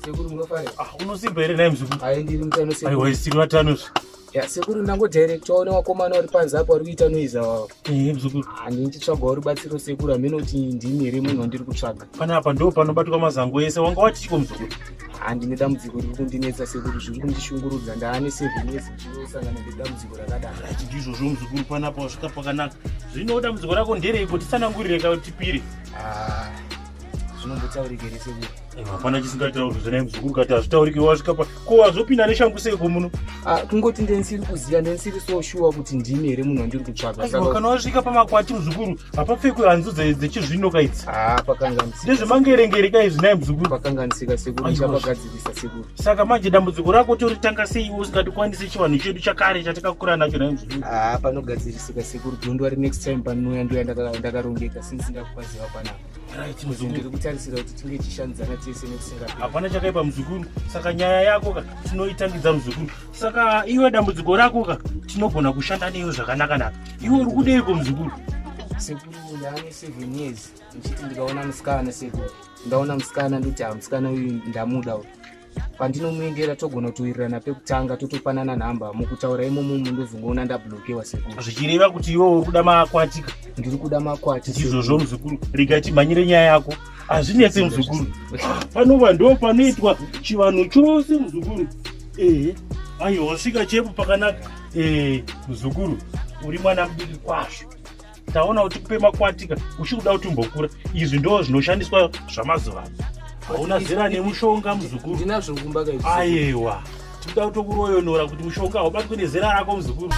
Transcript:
sekuru munofanira. Unosimba here naye muzukuru? Hai ndiri mutano sekuru. Aiwa isiri watano. Ya sekuru ndango direct waona wakomana vari panze apo vari kuita noiza wavo. Muzukuru. Handini ndichitsvaga rubatsiro sekuru haminoti ndini here munhu wandiri kutsvaga. Panapa ndo panobatwa mazango ese. Wanga watichiko muzukuru? Handine dambudziko riri kundinetsa sekuru, zviri kundishungurudza. Ndaane 7 years ndinosangana nedambudziko rakadaro. Ndizvozvo muzukuru, panapa wasvika pakanaka. Zvino dambudziko rako ndereiko? Tisanangurire tipire. Zvinombotaurike here sekuru? Hapana chisingataurwi zvanaye muzukuru, kati hazvitaurike wasvika pa. Ko wazopinda neshangu seiko muno? Kungoti ndensiri kuziya, ndensiri so sure kuti ndini here munhu wandiri kutsvaga. Aiwa, kana wasvika pamakwati muzukuru, hapapfekwe hanzu dzechizvino kaidzi. Pakanganisika. Ndezvemangerengere kaizvi naye muzukuru. Pakanganisika sekuru, ndichapagadzirisa sekuru. Saka manje dambudziko rako toritanga sei usingatikwanise chivanhu chedu chakare chatakakura nacho naye muzukuru? Panogadzirisika sekuru, don't worry, next time panouya ndoya ndakarongeka sindisingakupaziva panapa. Right muzukuru. Ndiri kutarisira kuti tinge tichishandidzana tese nekusingaperi. Hapana chakaipa muzukuru. Saka nyaya yako ka tinoitangidza muzukuru. Saka iwe dambudziko rako ka tinogona kushanda neyo zvakanaka. Iwe uri kudeiko muzukuru? Sekuru ndaane 7 years. Ndichiti ndikaona musikana sekuru. Ndaona musikana ndoti musikana uyu ndamuda uyu. Pandinomuendera togona kutowirirana pekutanga totopanana nhamba. Mukutaura imomo ndozongoona ndablokewa sekuru. Zvichireva kuti iwe uri kuda makwati. Ndiri kuda makwati. Ndizvozvo muzukuru. Rega timhanyire nyaya yako. Hazvinetse muzukuru. Panova ndo panoitwa chivanhu chose muzukuru. Aiwa, wasvika chepo pakanaka. Muzukuru, uri mwana mudiki kwazvo. Taona kuti kupe makwatika uchikuda kuti umbokura. Izvi ndo zvinoshandiswa zvamazuva. Hauna zera nemushonga muzukuru. Ndinazvo kumba kaizvi. Aiwa, tinoda kutokuroyonora kuti mushonga haubatwe nezera rako muzukuru.